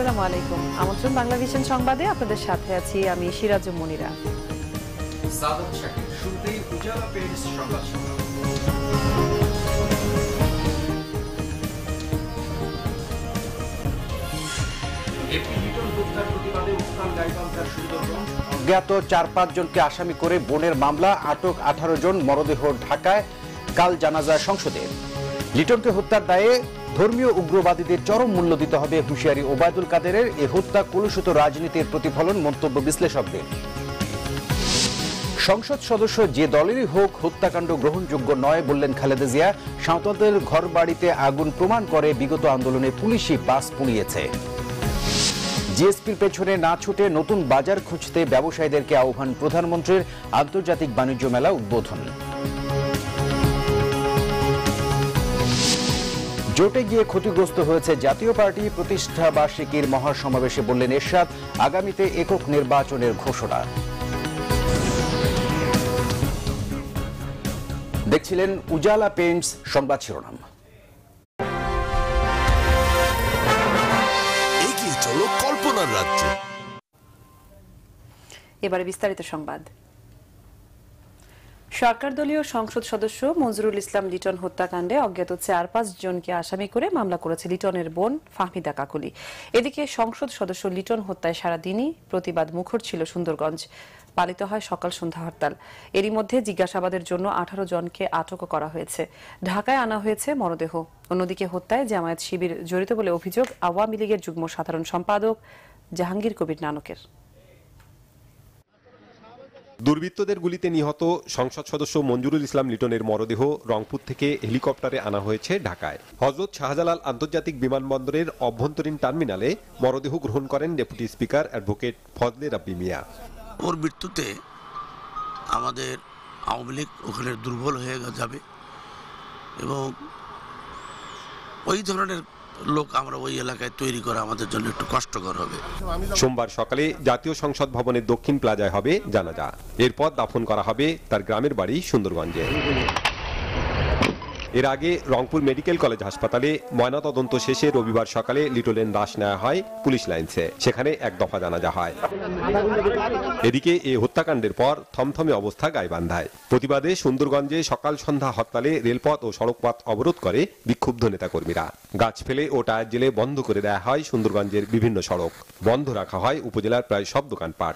আসসালামু আলাইকুম। আমন্ত্রণ বাংলা ভিশন সংবাদে আপনাদের সাথে আছি আমি সিরাজুম মুনিরা। সাদাত শাকির শুরুতেই উজালা পেজ সংবাদ শিরোনাম। অজ্ঞাত ৪-৫ জনকে আসামি করে বোনের মামলা, আটক ১৮ জন, মরদেহ ঢাকায়, কাল জানাজা সংসদে। লিটনকে হত্যার দায়ে ধর্মীয় উগ্রবাদীদের চরম মূল্য দিতে হবে হুঁশিয়ারি ওবায়দুল কাদেরের। এ হত্যা কলুষিত রাজনীতির প্রতিফলন, মন্তব্য বিশ্লেষকদের। সংসদ সদস্য যে দলেরই হোক হত্যাকাণ্ড গ্রহণযোগ্য নয় বললেন খালেদা জিয়া। সাঁওতালদের ঘর বাড়িতে আগুন প্রমাণ করে বিগত আন্দোলনে পুলিশই বাস পুড়িয়েছে। জিএসপির পেছনে না ছুটে নতুন বাজার খুঁজতে ব্যবসায়ীদেরকে আহ্বান প্রধানমন্ত্রীর। আন্তর্জাতিক বাণিজ্য মেলা উদ্বোধন। জোটে গিয়ে ক্ষতিগ্রস্ত হয়েছে জাতীয় পার্টি, প্রতিষ্ঠা বার্ষিকীর মহাসমাবেশে বললেন এরশাদ। আগামীতে একক নির্বাচনের ঘোষণা। দেখছিলেন উজালা পেইন্টস সংবাদ শিরোনাম। এগিয়ে চলো কল্পনার রাজ্যে। এবারে বিস্তারিত সংবাদ। সরকার দলীয় সংসদ সদস্য মঞ্জুরুল ইসলাম লিটন হত্যাকাণ্ডে অজ্ঞাত ৪-৫ জনকে আসামি করে মামলা করেছে লিটনের বোন ফাহমিদা কাকুলি। এদিকে সংসদ সদস্য লিটন হত্যায় সারাদিনই প্রতিবাদ মুখর ছিল সুন্দরগঞ্জ। পালিত হয় সকাল সন্ধ্যা হরতাল। এরই মধ্যে জিজ্ঞাসাবাদের জন্য ১৮ জনকে আটকও করা হয়েছে। ঢাকায় আনা হয়েছে মরদেহ। অন্যদিকে হত্যায় জামায়াত শিবির জড়িত বলে অভিযোগ আওয়ামী লীগের যুগ্ম সাধারণ সম্পাদক জাহাঙ্গীর কবির নানকের। দুর্বৃত্তদের গুলিতে নিহত সংসদ সদস্য মঞ্জুরুল ইসলাম লিটনের মরদেহ রংপুর থেকে হেলিকপ্টারে আনা হয়েছে ঢাকায়। হযরত শাহজালাল আন্তর্জাতিক বিমানবন্দরের অভ্যন্তরীণ টার্মিনালে মরদেহ গ্রহণ করেন ডেপুটি স্পিকার অ্যাডভোকেট ফজলে রাব্বি মিয়া। ওর মৃত্যুতে আমাদের আওয়ামী লীগ ওখানে দুর্বল হয়ে যাবে এবং ওই ধরনের লোক আমরা ওই এলাকায় তৈরি করা আমাদের জন্য একটু কষ্টকর হবে। সোমবার সকালে জাতীয় সংসদ ভবনের দক্ষিণ প্লাজায় হবে জানাজা। এরপর দাফন করা হবে তার গ্রামের বাড়ি সুন্দরগঞ্জে। এর আগে রংপুর মেডিকেল কলেজ হাসপাতালে ময়নাতদন্ত শেষে রবিবার সকালে লিটনের লাশ নেওয়া হয় পুলিশ লাইন্সে। সেখানে এক দফা জানাজা হয়। এদিকে এই হত্যাকাণ্ডের পর থমথমে অবস্থা গাইবান্ধায়। প্রতিবাদে সুন্দরগঞ্জে সকাল সন্ধ্যা হরতালে রেলপথ ও সড়কপথ অবরোধ করে বিক্ষুব্ধ নেতাকর্মীরা। গাছ ফেলে ও টায়ার জেলে বন্ধ করে দেওয়া হয় সুন্দরগঞ্জের বিভিন্ন সড়ক। বন্ধ রাখা হয় উপজেলার প্রায় সব দোকানপাট।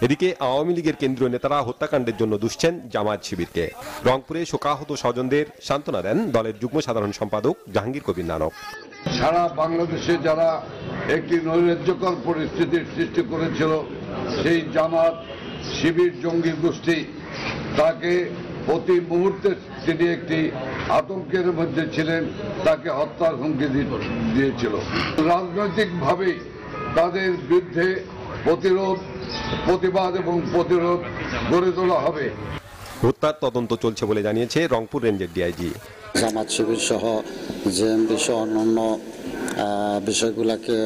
এদিকে আওয়ামী লীগের কেন্দ্রীয় নেতারা হত্যাকাণ্ডের জন্য দুষছেন জামায়াত শিবিরকে। রংপুরে শোকাহত স্বজনদের সান্ত্বনা দেন দলের যুগ্ম সাধারণ সম্পাদক জাহাঙ্গীর কবির নানক। সারা বাংলাদেশে যারা একটি নৈরাজ্যকর পরিস্থিতির সৃষ্টি করেছিল সেই জামাত শিবির জঙ্গি গোষ্ঠী, তাকে প্রতি মুহূর্তে তিনি একটি আতঙ্কের মধ্যে ছিলেন, তাকে হত্যার হুমকি দিয়েছিল। রাজনৈতিকভাবে তাদের বিরুদ্ধে প্রতিবাদ এবং প্রতিরোধ গড়ে তোলা হবে। হত্যার তদন্ত চলছে বলে জানিয়েছে রংপুর রেঞ্জের ডিআইজি। জামাত শিবির সহ জেএমবি সহ অন্যান্য বিষয়গুলোকে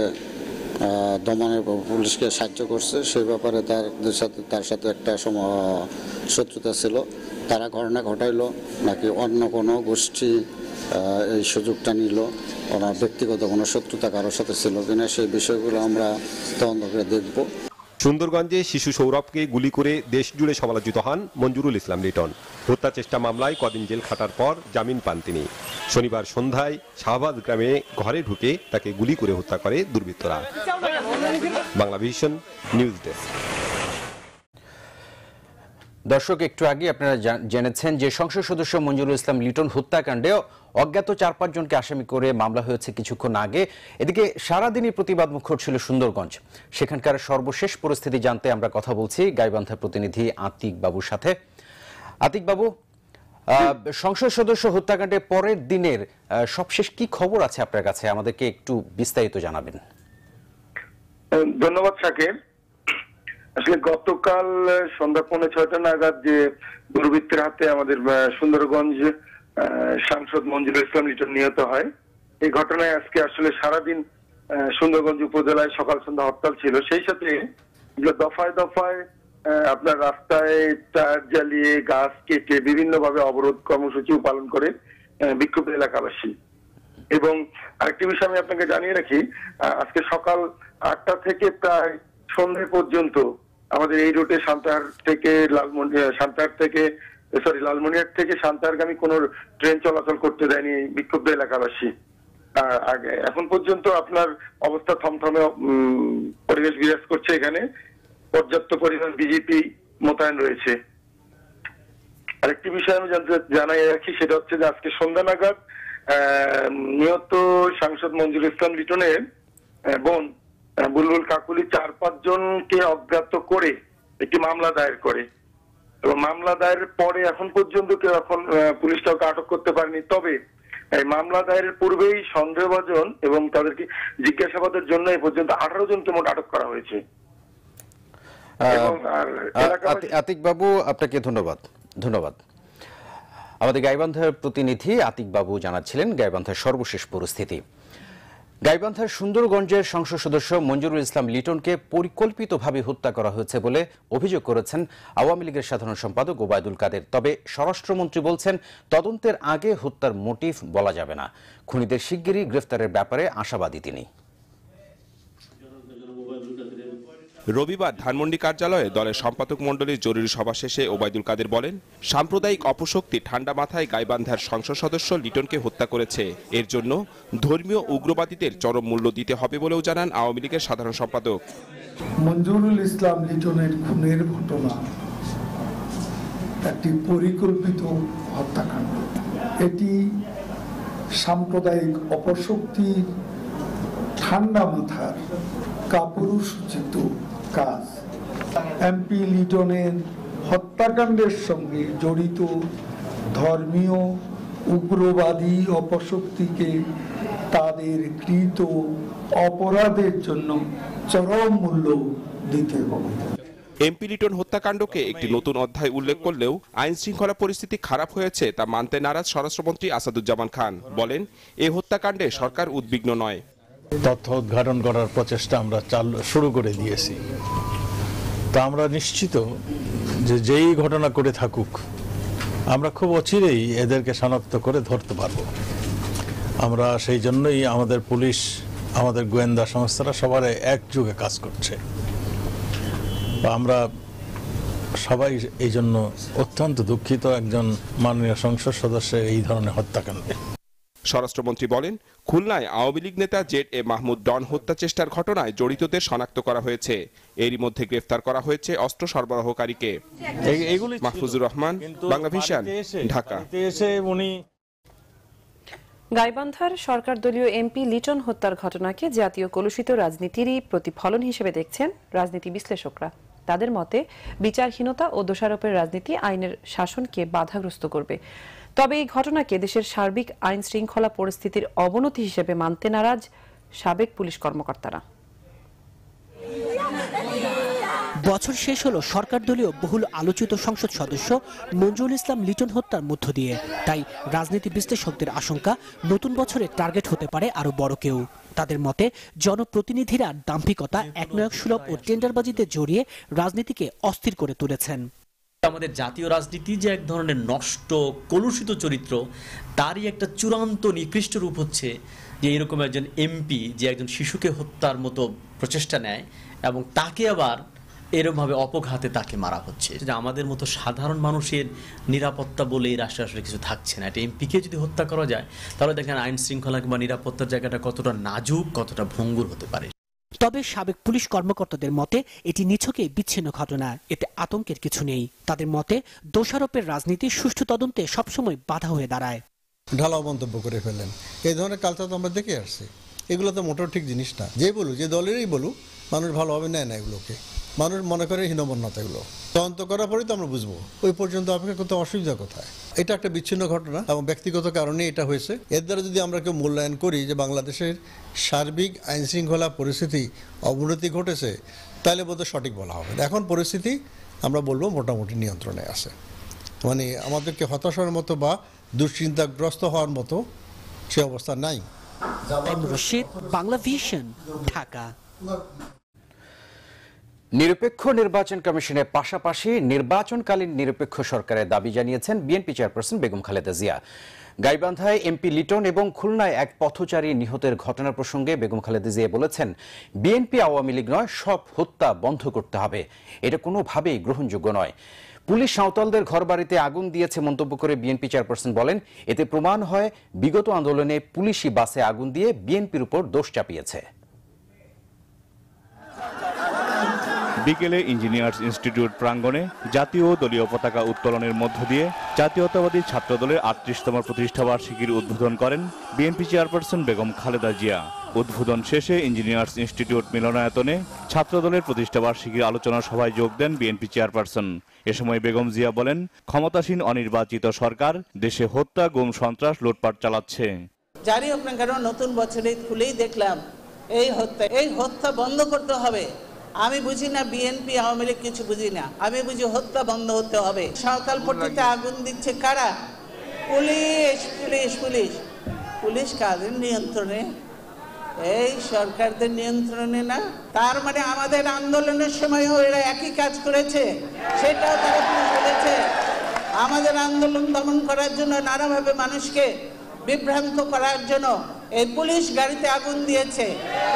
দমনের পুলিশকে সাহায্য করছে, সেই ব্যাপারে তার সাথে একটা শত্রুতা ছিল। তারা ঘটনা ঘটাইলো নাকি অন্য কোনো গোষ্ঠী এই সুযোগটা নিল, ওনার ব্যক্তিগত কোনো শত্রুতা কারোর সাথে ছিল কিনা সেই বিষয়গুলো আমরা তদন্ত করে দেখব। সুন্দরগঞ্জে শিশু সৌরভকে গুলি করে দেশ জুড়ে সমালোচিত হন মঞ্জুরুল ইসলাম লিটন। হত্যা চেষ্টা মামলায় কদিন জেল খাটার পর জামিন পান তিনি। শনিবার সন্ধ্যায় শাহবাজ গ্রামে ঘরে ঢুকে তাকে গুলি করে হত্যা করে দুর্বৃত্তরা। Bangla vision news desk. দর্শক, একটু আগে আপনারা জেনেছেন যে সংসদ সদস্য মঞ্জুরুল ইসলাম লিটন হত্যাকাণ্ডে অজ্ঞাত ৪-৫ জনকে আসামি করে মামলা হয়েছে কিছুক্ষণ আগে। এদিকে সারাদিনই প্রতিবাদ মুখর ছিল সুন্দরগঞ্জ। সেখানকার সর্বশেষ পরিস্থিতি জানতে আমরা কথা বলছি গাইবান্ধা প্রতিনিধি আতিক বাবুর সাথে। আতিক বাবু, সংসদ সদস্য হত্যাকাণ্ডের পরের দিনের সবশেষ কি খবর আছে আপনার কাছে, আমাদেরকে একটু বিস্তারিত জানাবেন। ধন্যবাদ শাকির। আসলে গতকাল সন্ধ্যা 6:45 নাগাদ যে দুর্বৃত্তের হাতে আমাদের সুন্দরগঞ্জ সাংসদ মঞ্জুরুল ইসলাম লিটন নিহত হয়, এই ঘটনায় আজকে আসলে সারাদিন সুন্দরগঞ্জ উপজেলায় সকাল সন্ধ্যা হরতাল ছিল। সেই সাথে দফায় দফায় আপনার রাস্তায় টায়ার জ্বালিয়ে গাছ কেটে বিভিন্নভাবে অবরোধ কর্মসূচিও পালন করে বিক্ষুব্ধ এলাকাবাসী। এবং আরেকটি বিষয় আমি আপনাকে জানিয়ে রাখি, আজকে সকাল 8টা থেকে প্রায় সন্ধ্যে পর্যন্ত আমাদের এই রুটে লালমনিরহাট থেকে সান্তাহারগামী কোন ট্রেন চলাচল করতে দেয়নি বিক্ষুব্ধ এলাকাবাসী। আগে এখন পর্যন্ত আপনার অবস্থা থমথমে পরিবেশ বিরাজ করছে। এখানে পর্যাপ্ত পরিমাণ বিজেপি মোতায়েন রয়েছে। আরেকটি বিষয় আমি জানাই রাখি, সেটা হচ্ছে যে আজকে সন্ধ্যা নাগাদ নিহত সাংসদ মঞ্জুরুল ইসলাম লিটনের বোন বুলবুল কাকুলি 4-5 জনকে অজ্ঞাত করে একটি মামলা দায়ের করে, এবং মামলা দায়েরের পরে এখন পর্যন্ত কেউ পুলিশ কাউকে আটক করতে পারেনি। তবে এই মামলা দায়েরের পূর্বেই সন্দেহভাজন এবং তাদেরকে জিজ্ঞাসাবাদের জন্য এ পর্যন্ত 18 জনকে মোট আটক করা হয়েছে। আতিক বাবু, আপনাকে ধন্যবাদ। আমাদের গাইবান্ধার প্রতিনিধি আতিক বাবু জানাচ্ছিলেন গাইবান্ধার সর্বশেষ পরিস্থিতি। গাইবান্ধার সুন্দরগঞ্জের সংসদ সদস্য মঞ্জুরুল ইসলাম লিটনকে পরিকল্পিতভাবে হত্যা করা হয়েছে বলে অভিযোগ করেছেন আওয়ামী লীগের সাধারণ সম্পাদক ওবায়দুল কাদের। তবে স্বরাষ্ট্রমন্ত্রী বলছেন তদন্তের আগে হত্যার মোটিভ বলা যাবে না। খুনিদের শিগগিরই গ্রেফতারের ব্যাপারে আশাবাদী তিনি। রবিবার ধানমন্ডি কার্যালয়ে দলের সম্পাদক মণ্ডলীর জরুরি সভা শেষে ওবায়দুল কাদের বলেন, সাম্প্রদায়িক অপশক্তি ঠান্ডা মাথায় গাইবান্ধার সংসদ সদস্য লিটনকে হত্যা করেছে। এর জন্য ধর্মীয় উগ্রবাদীদের চরম মূল্য দিতে হবে বলেও জানান আওয়ামী লীগের সাধারণ সম্পাদক। মঞ্জুরুল ইসলাম লিটনের খুনের ঘটনা একটি পরিকল্পিত হত্যাকাণ্ড। এটি সাম্প্রদায়িক অপশক্তির ঠান্ডা মাথার কাপুরুষোচিত কাজ। এমপি লিটনের হত্যাকাণ্ডের সঙ্গে জড়িত ধর্মীয় উগ্রবাদী অপশক্তিকে তাদের কৃত অপরাধের জন্য চরম মূল্য দিতে হবে। এমপি লিটন হত্যাকাণ্ডকে একটি নতুন অধ্যায় উল্লেখ করলেও আইন শৃঙ্খলা পরিস্থিতি খারাপ হয়েছে তা মানতে নারাজ স্বরাষ্ট্রমন্ত্রী আসাদুজ্জামান খান। বলেন, এই হত্যাকাণ্ডে সরকার উদ্বিগ্ন নয়। তথ্য উদ্ঘাটন করার প্রচেষ্টা আমরা শুরু করে দিয়েছি। তা আমরা নিশ্চিত যে যেই ঘটনা করে থাকুক আমরা খুব অচিরেই এদেরকে শনাক্ত করে ধরতে পারব। আমরা সেই জন্যই আমাদের পুলিশ, আমাদের গোয়েন্দা সংস্থারা সবার একযোগে কাজ করছে। আমরা সবাই এই জন্য অত্যন্ত দুঃখিত একজন মাননীয় সংসদ সদস্যের এই ধরনের হত্যাকাণ্ডে। স্বরাষ্ট্রমন্ত্রী বলেন, খুলনায় আওয়ামী লীগ নেতা জেড.এ মাহমুদ ডন হত্যা চেষ্টার ঘটনায় জড়িতদের শনাক্ত করা হয়েছে। এরই মধ্যে গ্রেফতার করা হয়েছে অস্ত্র সরবরাহকারীকে। মাহফুজুর রহমান, বাংলাভিশন, ঢাকা। গাইবান্ধার সরকার দলীয় এমপি লিটন হত্যার ঘটনাকে জাতীয় কলুষিত রাজনীতিরই প্রতিফলন হিসেবে দেখছেন রাজনীতি বিশ্লেষকরা। তাদের মতে বিচারহীনতা ও দোষারোপের রাজনীতি আইনের শাসনকে বাধাগ্রস্ত করবে। তবে এই ঘটনাকে দেশের সার্বিক আইন শৃঙ্খলা পরিস্থিতির অবনতি হিসেবে মানতে নারাজ সাবেক পুলিশ কর্মকর্তারা। বছর শেষ হলো সরকার দলীয় বহুল আলোচিত সংসদ সদস্য মঞ্জুরুল ইসলাম লিটন হত্যার মধ্য দিয়ে। তাই রাজনীতি বিশ্লেষকদের আশঙ্কা, নতুন বছরে টার্গেট হতে পারে আরো বড় কেউ। তাদের মতে জনপ্রতিনিধিরা দাম্ভিকতা, একনায়ক সুলভ ও টেন্ডারবাজিতে জড়িয়ে রাজনীতিকে অস্থির করে তুলেছেন। আমাদের জাতীয় রাজনীতি যে এক ধরনের নষ্ট কলুষিত চরিত্র, তারই একটা চূড়ান্ত নিকৃষ্ট রূপ হচ্ছে যে এরকম একজন এমপি যে একজন শিশুকে হত্যার মতো প্রচেষ্টা নেয় এবং তাকে আবার এরকমভাবে অপঘাতে তাকে মারা হচ্ছে। যে আমাদের মতো সাধারণ মানুষের নিরাপত্তা বলে এই রাষ্ট্রে আসলে কিছু থাকছে না। এটা এমপিকে যদি হত্যা করা যায় তাহলে দেখেন আইন শৃঙ্খলা কিংবা নিরাপত্তার জায়গাটা কতটা নাজুক, কতটা ভঙ্গুর হতে পারে। তবে সাবেক পুলিশ কর্মকর্তাদের মতে এটি নিছকে বিচ্ছিন্ন ঘটনা, এতে আতঙ্কের কিছু নেই। তাদের মতে দোষারোপের রাজনীতি সুষ্ঠু তদন্তে সবসময় বাধা হয়ে দাঁড়ায়। ঢালাও মন্তব্য করে ফেলেন, এই ধরনের কালচার তো আমরা দেখে আসছি। এগুলো তো মোটেও ঠিক জিনিস না। যে বলুক, যে দলেরই বলুক, মানুষ ভালোভাবে নেয় না এগুলোকে। মানুষ মনে করে হীনমন্যতা। এগুলো তদন্ত করার পরেই তো আমরা বুঝবো। ওই পর্যন্ত অপেক্ষা করতে অসুবিধা কোথায়? এটা একটা বিচ্ছিন্ন ঘটনা এবং ব্যক্তিগত কারণে এটা হয়েছে। এর দ্বারা যদি আমরা কেউ মূল্যায়ন করি যে বাংলাদেশের সার্বিক আইন শৃঙ্খলা পরিস্থিতি অবনতি ঘটেছে, তাহলে বোধহয় সঠিক বলা হবে। এখন পরিস্থিতি আমরা বলবো মোটামুটি নিয়ন্ত্রণে আছে। মানে আমাদেরকে হতাশার মতো বা দুশ্চিন্তাগ্রস্ত হওয়ার মতো সে অবস্থা নাই। রশিদ, বাংলাভিশন, ঢাকা। নিরপেক্ষ নির্বাচন কমিশনের পাশাপাশি নির্বাচনকালীন নিরপেক্ষ সরকারের দাবি জানিয়েছেন বিএনপি চেয়ারপারসন বেগম খালেদা জিয়া। গাইবান্ধায় এমপি লিটন এবং খুলনায় এক পথচারী নিহতের ঘটনা প্রসঙ্গে বেগম খালেদা জিয়া বলেছেন, বিএনপি আওয়ামী লীগ নয়, সব হত্যা বন্ধ করতে হবে, এটা কোনোভাবেই গ্রহণযোগ্য নয়। পুলিশ সাঁওতালদের ঘরবাড়িতে আগুন দিয়েছে মন্তব্য করে বিএনপি চেয়ারপারসন বলেন, এতে প্রমাণ হয় বিগত আন্দোলনে পুলিশি বাসে আগুন দিয়ে বিএনপির উপর দোষ চাপিয়েছে। বিকেলে ইঞ্জিনিয়ার্স ইনস্টিটিউট প্রাঙ্গণে জাতীয় দলীয় পতাকা উত্তোলনের মধ্য দিয়ে জাতীয়তাবাদী ছাত্রদলের ৩৮তম প্রতিষ্ঠাবার্ষিকীর উদ্বোধন করেন বিএনপি চেয়ারপারসন বেগম খালেদা জিয়া। উদ্বোধন শেষে ইঞ্জিনিয়ার্স ইনস্টিটিউট মিলনায়তনে ছাত্রদলের প্রতিষ্ঠাবার্ষিকীর আলোচনা সভায় যোগ দেন বিএনপি চেয়ারপারসন। এ সময় বেগম জিয়া বলেন, ক্ষমতাসীন অনির্বাচিত সরকার দেশে হত্যা, গুম, সন্ত্রাস, লুটপাট চালাচ্ছে। জারি হোক না কেন, নতুন বছরে খুলেই দেখলাম এই হত্যা বন্ধ করতে হবে। আমি বুঝি না বিএনপি আওয়ামী লীগ কিছু বুঝি না, আমি বুঝি হত্যা বন্ধ হতে হবে। সাঁওতালপট্টিতে আগুন দিচ্ছে কারা? পুলিশ পুলিশ পুলিশ পুলিশ কাদের নিয়ন্ত্রণে? এই সরকারদের নিয়ন্ত্রণে না। তার মানে আমাদের আন্দোলনের সময়ও এরা একই কাজ করেছে, সেটাও তারা বলেছে। আমাদের আন্দোলন দমন করার জন্য, নানাভাবে মানুষকে বিভ্রান্ত করার জন্য এই পুলিশ গাড়িতে আগুন দিয়েছে,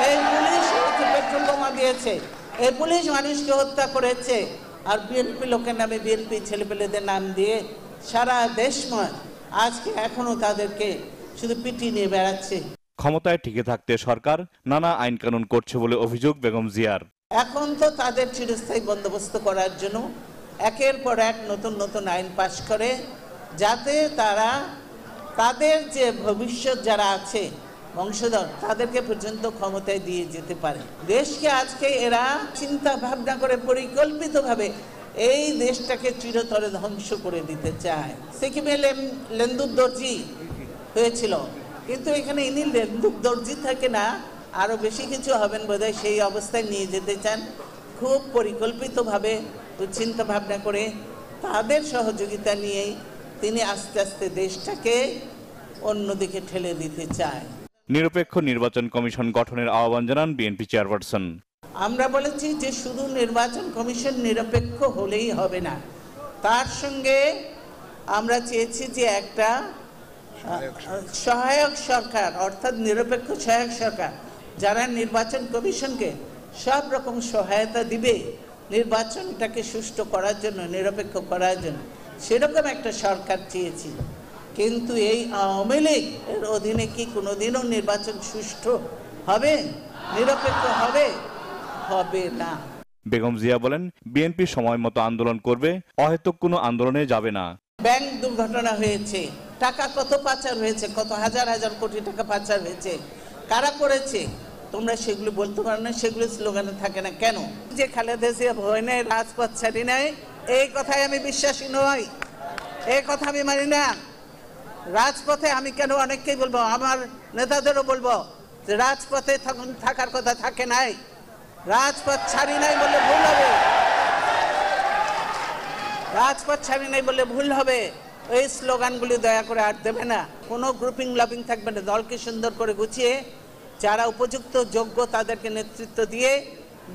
এই পুলিশ পেট্রোল বোমা দিয়েছে, এই পুলিশ মানুষকে হত্যা করেছে। আর বিএনপি লোকের নামে, বিএনপি ছেলেপেলেদের নাম দিয়ে সারা দেশময় আজকে এখনো তাদেরকে শুধু পিটিয়ে নিয়ে বেড়াচ্ছে। ক্ষমতায় টিকে থাকতে সরকার নানা আইন কানুন করছে বলে অভিযোগ বেগম জিয়ার। এখন তো তাদের চিরস্থায়ী বন্দোবস্ত করার জন্য একের পর এক নতুন নতুন আইন পাশ করে, যাতে তারা তাদের যে ভবিষ্যৎ যারা আছে বংশধর, তাদেরকে পর্যন্ত ক্ষমতায় দিয়ে যেতে পারে। দেশকে আজকে এরা চিন্তা ভাবনা করে পরিকল্পিতভাবে এই দেশটাকে চিরতরে ধ্বংস করে দিতে চায়। সিকিমে লেন্দুর দর্জি হয়েছিল, কিন্তু এখানে ইনি লেন্দুর দর্জি থাকে না, আরো বেশি কিছু হবেন বোধহয়, সেই অবস্থায় নিয়ে যেতে চান। খুব পরিকল্পিতভাবে চিন্তা ভাবনা করে তাদের সহযোগিতা নিয়েই তিনি আস্তে আস্তে দেশটাকে অন্যদিকে ঠেলে দিতে চায়। নিরপেক্ষ নির্বাচন কমিশন গঠনের আহ্বান জানান বিএনপি চেয়ারপারসন। আমরা বলেছি যে শুধু নির্বাচন কমিশন নিরপেক্ষ হলেই হবে না, তার সঙ্গে আমরা চেয়েছি যে একটা সহায়ক সরকার, অর্থাৎ নিরপেক্ষ সহায়ক সরকার, যারা নির্বাচন কমিশনকে সব রকম সহায়তা দিবে নির্বাচনটাকে সুষ্ঠু করার জন্য, নিরপেক্ষ করার জন্য, সেরকম একটা সরকার চেয়েছি। কিন্তু এই আওয়ামী লীগ এর অধীনে কি কোনোদিনও নির্বাচন সুষ্ঠু হবে, নিরপেক্ষ হবে? হবে না। বেগম জিয়া বলেন, বিএনপি সময় মতো আন্দোলন করবে, অহেতুক কোনো আন্দোলনে যাবে না। ব্যাংক দুর্ঘটনা হয়েছে, টাকা কত পাচার হয়েছে, কত হাজার হাজার কোটি টাকা পাচার হয়েছে, কারা করেছে? তোমরা সেগুলো বলতে পারো না, সেগুলো স্লোগানে থাকে না কেন? যে খালেদা জিয়া ভয় নেই, রাজপথ ছাড়ি নাই, এই কথায় আমি বিশ্বাসী নই, এই কথা আমি মানি না। রাজপথে আমি কেন অনেককেই বলবো, আমার নেতাদেরও বলবো যে রাজপথে থাকার কথা থাকে নাই, রাজপথ ছাড়ি নাই বলে ভুল হবে, রাজপথ ছাড়ি নাই বলে ভুল হবে। এই স্লোগানগুলি দয়া করে আর দেবে না, কোনো গ্রুপিং লাভিং থাকবে না। দলকে সুন্দর করে গুছিয়ে যারা উপযুক্ত যোগ্য তাদেরকে নেতৃত্ব দিয়ে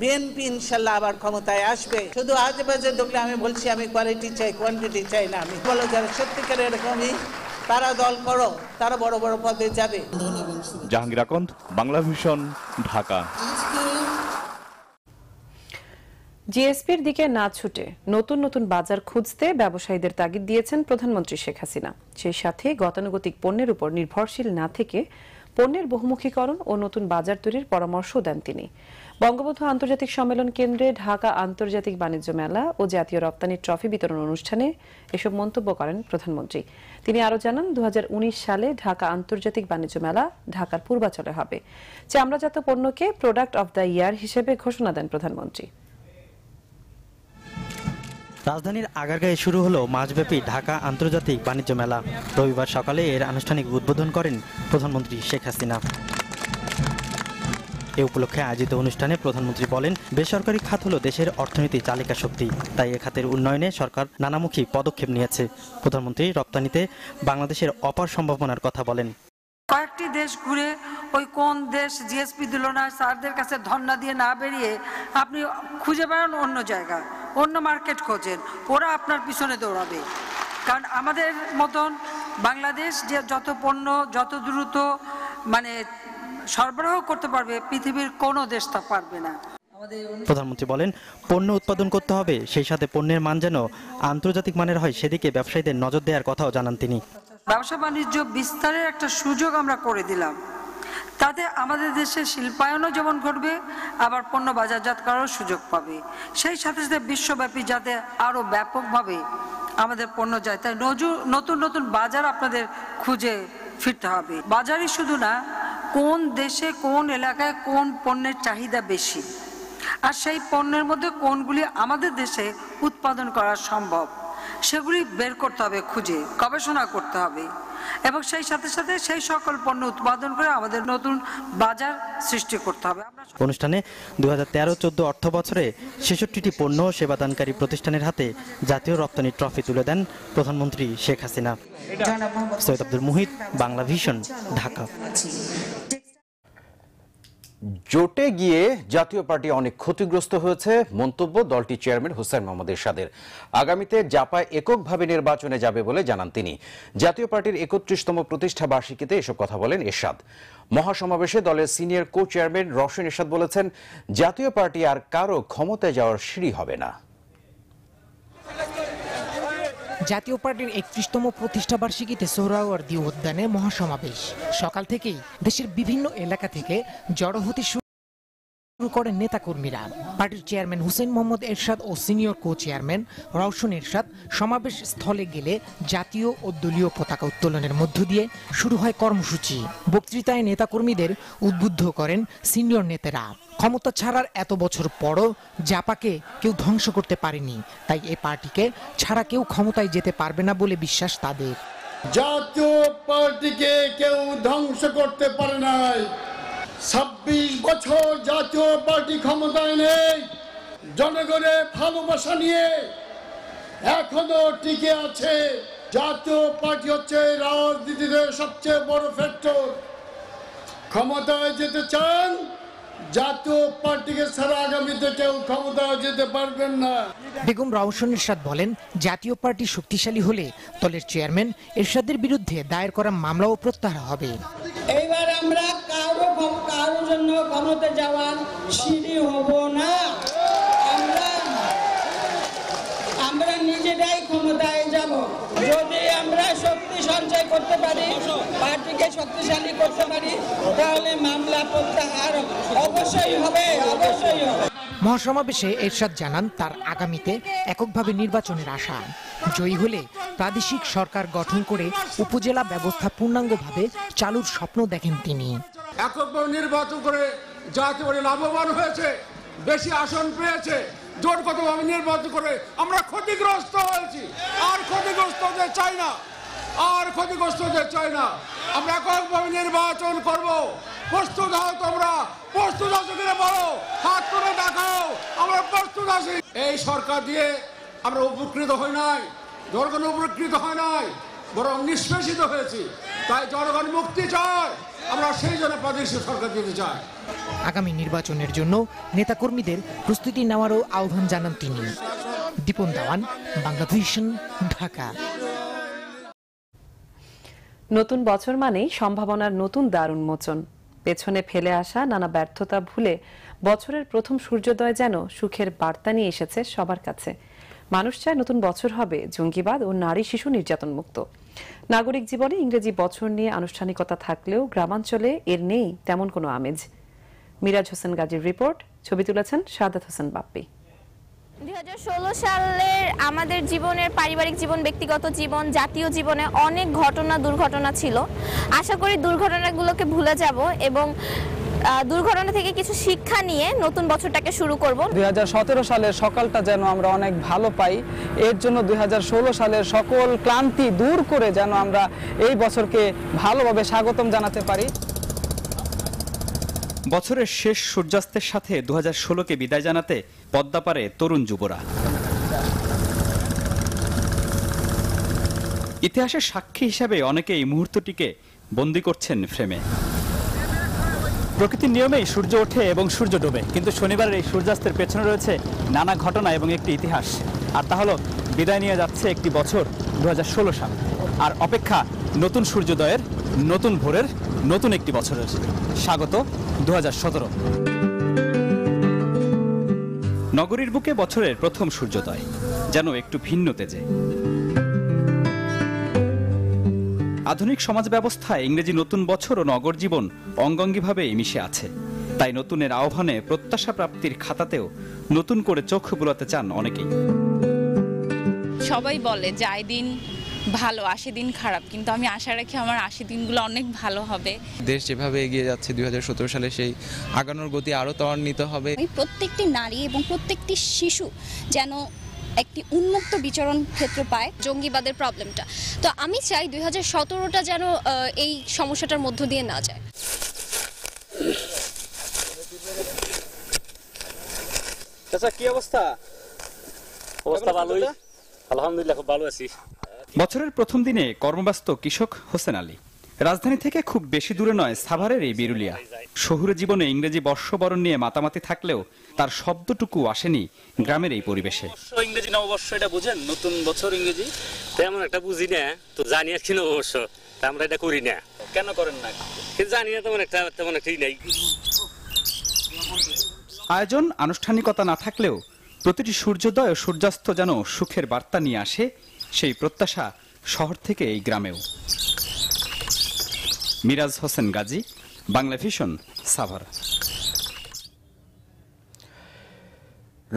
বিএনপি ইনশাল্লাহ আবার ক্ষমতায় আসবে। শুধু আজে বাজে দেখলে আমি বলছি আমি কোয়ালিটি চাই, কোয়ান্টিটি চাই না। আমি বলো যারা সত্যিকার এরকমই, তারা দল করো, তারা বড় বড় পদে যাবে। জাহাঙ্গীর আকন্দ, বাংলা ভিশন, ঢাকা। জিএসপির দিকে না ছুটে নতুন নতুন বাজার খুঁজতে ব্যবসায়ীদের তাগিদ দিয়েছেন প্রধানমন্ত্রী শেখ হাসিনা। সেই সাথে গতানুগতিক পণ্যের উপর নির্ভরশীল না থেকে পণ্যের বহুমুখীকরণ ও নতুন বাজার তৈরির পরামর্শ দেন তিনি। বঙ্গবন্ধু আন্তর্জাতিক সম্মেলন কেন্দ্রে ঢাকা আন্তর্জাতিক বাণিজ্য মেলা ও জাতীয় রপ্তানি ট্রফি বিতরণ অনুষ্ঠানে এসব মন্তব্য করেন প্রধানমন্ত্রী। তিনি আরও জানান, 2019 সালে ঢাকা আন্তর্জাতিক বাণিজ্য মেলা ঢাকার পূর্বাচলে হবে। চামড়াজাত পণ্যকে প্রোডাক্ট অব দ্য ইয়ার হিসেবে ঘোষণা দেন প্রধানমন্ত্রী। রাজধানীর আগারগাঁয়ে শুরু হলো মাসব্যাপী ঢাকা আন্তর্জাতিক বাণিজ্য মেলা। রবিবার সকালে এর আনুষ্ঠানিক উদ্বোধন করেন প্রধানমন্ত্রী শেখ হাসিনা। এ উপলক্ষে আয়োজিত অনুষ্ঠানে প্রধানমন্ত্রী বলেন, বেসরকারি খাত হলো দেশের অর্থনীতির চালিকা শক্তি, তাই এ খাতের উন্নয়নে সরকার নানামুখী পদক্ষেপ নিয়েছে। প্রধানমন্ত্রী রপ্তানিতে বাংলাদেশের অপার সম্ভাবনার কথা বলেন। কয়েকটি দেশ ঘুরে ওই কোন দেশ জিএসপি দিল না স্যারদের কাছে ধর্ণা দিয়ে না বেরিয়ে আপনি খুঁজে বেড়ান অন্য জায়গা, অন্য মার্কেট খোঁজেন, ওরা আপনার পিছনে দৌড়াবে। কারণ আমাদের মতন বাংলাদেশ যে যত পণ্য যত দ্রুত মানে সরবরাহ করতে পারবে পৃথিবীর কোনো দেশ তা পারবে না। প্রধানমন্ত্রী বলেন, পণ্য উৎপাদন করতে হবে, সেই সাথে পণ্যের মান যেন আন্তর্জাতিক মানের হয় সেদিকে ব্যবসায়ীদের নজর দেওয়ার কথাও জানান তিনি। ব্যবসা বাণিজ্য বিস্তারের একটা সুযোগ আমরা করে দিলাম, তাতে আমাদের দেশে শিল্পায়নও যেমন ঘটবে, আবার পণ্য বাজারজাত করারও সুযোগ পাবে। সেই সাথে সাথে বিশ্বব্যাপী যাতে আরও ব্যাপকভাবে আমাদের পণ্য যায়, তাই নতুন নতুন বাজার আপনাদের খুঁজে ফিরতে হবে। বাজারই শুধু না, কোন দেশে কোন এলাকায় কোন পণ্যের চাহিদা বেশি, আর সেই পণ্যের মধ্যে কোনগুলি আমাদের দেশে উৎপাদন করা সম্ভব সেগুলি বের করতে হবে, খুঁজে গবেষণা করতে হবে, এবং সেই সাথে সাথে সেই সকল পণ্য উৎপাদন করে আমাদের নতুন বাজার সৃষ্টি করতে হবে। অনুষ্ঠানে 2013-14 অর্থ বছরে 66টি পণ্য ও সেবাদানকারী প্রতিষ্ঠানের হাতে জাতীয় রপ্তানি ট্রফি তুলে দেন প্রধানমন্ত্রী শেখ হাসিনা। সৈয়দ আব্দুল মুহিত, বাংলা ভিশন, ঢাকা। জোটে গিয়ে জাতীয় পার্টি অনেক ক্ষতিগ্রস্ত হয়েছে, মন্তব্য দলটির চেয়ারম্যান হোসেন মোহাম্মদ এরশাদের। আগামীতে জাপায় এককভাবে নির্বাচনে যাবে বলে জানান তিনি। জাতীয় পার্টির 31তম প্রতিষ্ঠা বার্ষিকীতে এসব কথা বলেন এরশাদ। মহাসমাবেশে দলের senior co chairman Rowshan Ershad বলেছেন, জাতীয় পার্টি আর কারো ক্ষমতায় যাওয়ার সিঁড়ি হবে না। জাতীয় পার্টির 31তম প্রতিষ্ঠা বার্ষিকীতে সোহরাওয়ার্দী উদ্যানে মহাসমাবেশ। সকাল থেকেই দেশের বিভিন্ন এলাকা থেকে জড়ো হতে শুরু করেন নেতাকর্মীরা। পার্টির চেয়ারম্যান হোসেন মোহাম্মদ এরশাদ ও senior co chairman Rowshan Ershad সমাবেশ স্থলে গেলে জাতীয় ও দলীয় পতাকা উত্তোলনের মধ্য দিয়ে শুরু হয় কর্মসূচি। বক্তৃতায় নেতাকর্মীদের উদ্বুদ্ধ করেন সিনিয়র নেতারা। ক্ষমতা ছাড়ার এত বছর পরও জাপাকে কেউ ধ্বংস করতে পারেনি, তাই এই পার্টিকে ছাড়া কেউ ক্ষমতায় যেতে পারবে না বলে বিশ্বাস তাদের। জাতীয় পার্টিকে কেউ ধ্বংস করতে পারে নাই। 26 বছর জাতীয় পার্টি ক্ষমতায় নেই, জনগণের ভালোবাসা নিয়ে এখনো টিকে আছে। জাতীয় পার্টি হচ্ছে রাজনীতিতে সবচেয়ে বড় ফ্যাক্টর। ক্ষমতায় যেতে চান, জাতীয় পার্টিকে ছাড়া আগামীতে কেউ ক্ষমতায় যেতে পারবেন না। বেগম রওশন এরশাদ বলেন, জাতীয় পার্টি শক্তিশালী হলে দলের চেয়ারম্যান এরশাদের বিরুদ্ধে দায়ের করা মামলাও প্রত্যাহার হবে। এইবার আমরা কারোর জন্য ক্ষমতা যাওয়ার সিঁড়ি হব না। আমরা নিজেরাই ক্ষমতায় যাব। যদি আমরা শক্তি সঞ্চয় করতে পারি, পার্টিকে শক্তিশালী করতে পারি, তাহলে মামলা প্রত্যাহার অবশ্যই হবে, অবশ্যই হবে। মহাসমাবেশে এরশাদ জানান, তার আগামীতে এককভাবে নির্বাচনের আশা। জয়ী হলে প্রাদেশিক সরকার গঠন করে উপজেলা ব্যবস্থা পূর্ণাঙ্গভাবে চালুর স্বপ্ন দেখেন তিনি। এককভাবে নির্বাচন করে জাতীয় পার্টি লাভবান হয়েছে, বেশি আসন পেয়েছে। জোটগতভাবে নির্বাচন করে আমরা ক্ষতিগ্রস্ত হয়েছি, আর ক্ষতিগ্রস্ত হতে চাই না, আর ক্ষতিগ্রস্ত হতে চাই না। আমরা এককভাবে নির্বাচন করব। প্রস্তুত হও তোমরা, প্রস্তুত আছো কিনা বলো, হাত তুলে দেখাও আমরা প্রস্তুত আছি। এই সরকার দিয়ে আমরা উপকৃত হই নাই, জনগণ উপকৃত হয় নাই, বরং নিষ্পেষিত হয়েছি। তাই জনগণ মুক্তি চায়, আমরা সেই জন্য প্রাদেশিক সরকার দিতে চাই। আগামী নির্বাচনের জন্য নেতাকর্মীদের প্রস্তুতি নেওয়ারও আহ্বান জানান তিনি। দীপন দেওয়ান, বাংলা ভিশন, ঢাকা। নতুন বছর মানেই সম্ভাবনার নতুন দ্বার উন্মোচন। পেছনে ফেলে আসা নানা ব্যর্থতা ভুলে বছরের প্রথম সূর্যোদয় যেন সুখের বার্তা নিয়ে এসেছে সবার কাছে। মানুষ চায় নতুন বছর হবে জঙ্গিবাদ ও নারী শিশু নির্যাতন মুক্ত। নাগরিক জীবনে ইংরেজি বছর নিয়ে আনুষ্ঠানিকতা থাকলেও গ্রামাঞ্চলে এর নেই তেমন কোনো আমেজ। মিরাজ হোসেন গাজীর রিপোর্ট, ছবি তুলেছেন সাদাত হোসেন বাপ্পি। 2016 সালের আমাদের জীবনের পারিবারিক জীবন, ব্যক্তিগত জীবন, জাতীয় জীবনে অনেক দুর্ঘটনা ছিল। আশা করি দুর্ঘটনাগুলোকে ভুলে যাব এবং দুর্ঘটনা থেকে কিছু শিক্ষা নিয়ে নতুন বছরটাকে শুরু করব। 2017 সালের সকালটা যেন আমরা অনেক ভালো পাই, এর জন্য 2016 সালের সকল ক্লান্তি দূর করে যেন আমরা এই বছরকে ভালোভাবে স্বাগতম জানাতে পারি। বছরের শেষ সূর্যাস্তের সাথে 2016কে বিদায় জানাতে পদ্মা পারে তরুণ যুবরা। ইতিহাসের সাক্ষী হিসাবে অনেকে এই মুহূর্তটিকে বন্দী করছেন ফ্রেমে। প্রকৃতির নিয়মেই সূর্য ওঠে এবং সূর্য ডোবে, কিন্তু শনিবারের এই সূর্যাস্তের পেছনে রয়েছে নানা ঘটনা এবং একটি ইতিহাস। আর তা হলো বিদায় নিয়ে যাচ্ছে একটি বছর 2016 সাল, আর অপেক্ষা নতুন সূর্যোদয়ের, নতুন ভোরের, নতুন একটি বছরের। স্বাগত 2017। নগরীর বুকে বছরের প্রথম সূর্যোদয় যেন একটু ভিন্ন তেজে। আধুনিক সমাজ ব্যবস্থায় ইংরেজি নতুন বছর ও নগর জীবন অঙ্গাঙ্গিভাবে মিশে আছে। তাই নতুনের আহ্বানে প্রত্যাশা প্রাপ্তির খাতাতেও নতুন করে চোখ বুলাতে চান অনেকেই। সবাই বলে যে আয় দিন ভালো, 80 দিন খারাপ, কিন্তু আমি আশা রাখি আমার 80 দিনগুলো অনেক ভালো হবে। দেশ যেভাবে এগিয়ে যাচ্ছে 2017 সালে, সেই আগানোর গতি আরও ত্বরান্বিত হবে। প্রত্যেকটি নারী এবং প্রত্যেকটি শিশু যেন একটি উন্মুক্ত বিচরণ ক্ষেত্র পায়। জঙ্গিবাদের প্রবলেমটা, তো আমি চাই 2017টা যেন এই সমস্যাটার মধ্য দিয়ে না যায়। আচ্ছা, কি অবস্থা? অবস্থা ভালোই, আলহামদুলিল্লাহ, খুব ভালো আছি। বছরের প্রথম দিনে কর্মব্যস্ত কৃষক হোসেন আলী। রাজধানী থেকে খুব বেশি দূরে নয় সাভারের এই বিরুলিয়া। শহুরে জীবনে ইংরেজি বর্ষবরণ নিয়ে মাতামাতি থাকলেও তার শব্দটুকু আসেনি গ্রামের এই পরিবেশে। ইংরেজি নববর্ষ এটা বুঝেন? নতুন বছর ইংরেজি তেমন একটা বুঝি না, তো জানি আর কি নববর্ষ, আমরা এটা করি না। কেন করেন না? জানি না, তেমন একটা নাই। আয়োজন আনুষ্ঠানিকতা না থাকলেও প্রতিটি সূর্যোদয় ও সূর্যাস্ত যেন সুখের বার্তা নিয়ে আসে, সেই প্রত্যাশা শহর থেকে এই গ্রামেও। মিরাজ হোসেন গাজী, বাংলা ভিশন, সাভার।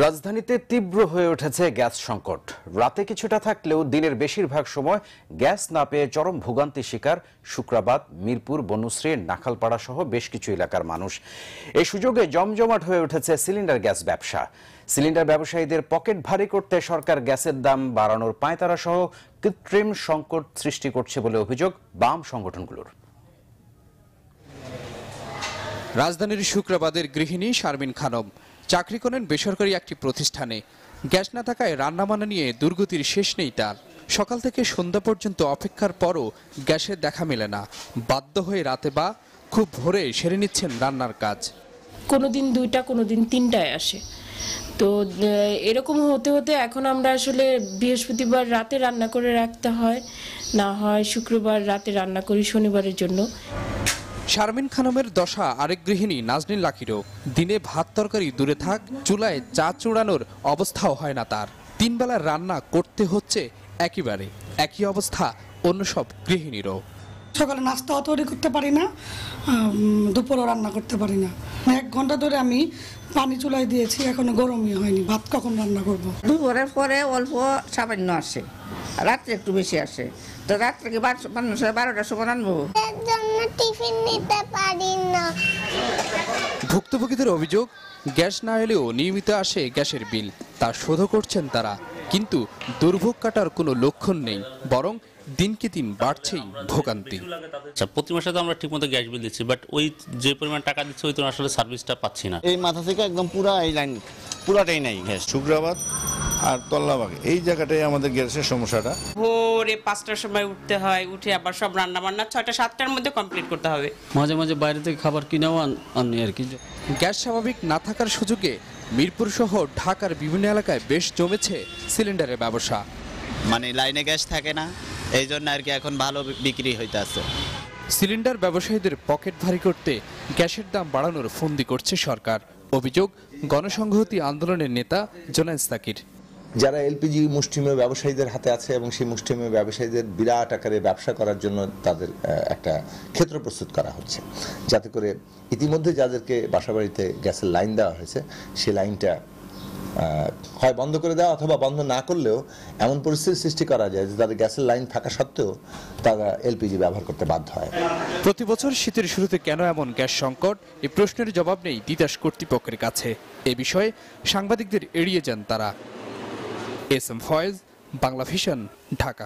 রাজধানীতে তীব্র হয়ে উঠেছে গ্যাস সংকট। রাতে কিছুটা থাকলেও দিনের বেশিরভাগ সময় গ্যাস না পেয়ে চরম ভোগান্তি শিকার শুক্রাবাদ, মিরপুর, বনুশ্রী, নাখালপাড়া সহ বেশ কিছু এলাকার মানুষ। এই সুযোগে জমজমাট হয়ে উঠেছে সিলিন্ডার গ্যাস ব্যবসা। সিলিন্ডার ব্যবসায়ীদের পকেট ভারী করতে সরকার গ্যাসের দাম বাড়ানোর পাঁয়তারা সহ কৃত্রিম সংকট সৃষ্টি করছে বলে অভিযোগ বাম সংগঠনগুলোর। রাজধানীর শুক্রাবাদের গৃহিণী শারমিন খানম চাকরি করেন বেসরকারি একটি প্রতিষ্ঠানে। গ্যাস না থাকায় রান্নাবান্না নিয়ে দুর্গতির শেষ নেই তার। সকাল থেকে সন্ধ্যা পর্যন্ত অপেক্ষার পরও গ্যাসের দেখা মেলে না। বাধ্য হয়ে রাতে বা খুব ভোরে সেরে নিচ্ছেন রান্নার কাজ। কোনোদিন 2টা, কোনোদিন 3টায় আসে। তো এরকম হতে হতে এখন আমরা আসলে বৃহস্পতিবার রাতে রান্না করে রাখতে হয়, না হয় শুক্রবার রাতে রান্না করি শনিবারের জন্য। শারমিন খানমের দশা আরেক গৃহিণী নাজনীন লাকিরও। দিনে ভাত তরকারি দূরে থাক, চুলায় চা চুড়ানোর অবস্থাও হয় না তার। 3 বেলা রান্না করতে হচ্ছে একেবারে। একই অবস্থা অন্য সব গৃহিণীরও। সকালে নাস্তাও তৈরি করতে পারি না, দুপুরও রান্না করতে পারি না। 1 ঘন্টা ধরে আমি পানি চুলায় দিয়েছি, এখনো গরমই হয়নি। ভাত কখন রান্না করব? দুপুরের পরে অল্প সামান্য আসে, রাত্রে একটু বেশি আসে। তো রাত্রে কি 12টার সময় রান্নবো? টিফিন নিতে পারি না। ভুক্তভোগীদের অভিযোগ, গ্যাস না এলেও নিয়মিত আসে গ্যাসের বিল, তা শোধ করছেন তারা। কিন্তু দুর্ভোগ কাটার কোনো লক্ষণ নেই, বরং দিনকে দিন বাড়ছেই ভোগান্তি। প্রতি মাসে তো আমরা ঠিকমতো গ্যাস বিল দিচ্ছি, বাট ওই যে পরিমাণ টাকা দিচ্ছি ওই তো আসলে সার্ভিসটা পাচ্ছি না। এই মাথা থেকে একদম পুরা এই লাইন পুরাটাই নাই গ্যাস। শুক্রাবাদ আর তল্লাবাগ এই জায়গাটাই আমাদের গ্যাসের সমস্যাটা। ভোরে 5টার সময় উঠতে হয়, উঠে আবার সব রান্না বান্না 6টা-7টার মধ্যে কমপ্লিট করতে হবে। মাঝে মাঝে বাইরে থেকে খাবার কিনেও আনি আর কি। গ্যাস স্বাভাবিক না থাকার সুযোগে মিরপুর সহ ঢাকার বিভিন্ন এলাকায় বেশ জমেছে সিলিন্ডারের ব্যবসা। মানে লাইনে গ্যাস থাকে না, এই জন্য আর কি এখন ভালো বিক্রি হইতেছে। সিলিন্ডার ব্যবসায়ীদের পকেট ভারী করতে গ্যাসের দাম বাড়ানোর ফন্দি করছে সরকার। অভিযোগ গণসংহতি আন্দোলনের নেতা জোনায়েদ সাকির। যারা এলপিজি মুষ্টিমেয় ব্যবসায়ীদের হাতে আছে এবং সেই মুষ্টিমেয় ব্যবসায়ীদের বিরাট আকারে ব্যবসা করার জন্য তাদের একটা ক্ষেত্র প্রস্তুত করা হচ্ছে, যাতে করে ইতিমধ্যে যাদেরকে বাসাবাড়িতে গ্যাসের লাইন দেওয়া হয়েছে সেই লাইনটা হয় বন্ধ করে দেওয়া অথবা বন্ধ না করলেও এমন পরিস্থিতি সৃষ্টি করা যায় যে তাদের গ্যাসের লাইন থাকা সত্ত্বেও তারা এলপিজি ব্যবহার করতে বাধ্য হয়। প্রতি বছর শীতের শুরুতে কেন এমন গ্যাস সংকট, এই প্রশ্নের জবাব নেই তিতাস কর্তৃপক্ষের কাছে। এ বিষয়ে সাংবাদিকদের এড়িয়ে যান তারা। S M Foyez, Bangla vision, Dhaka.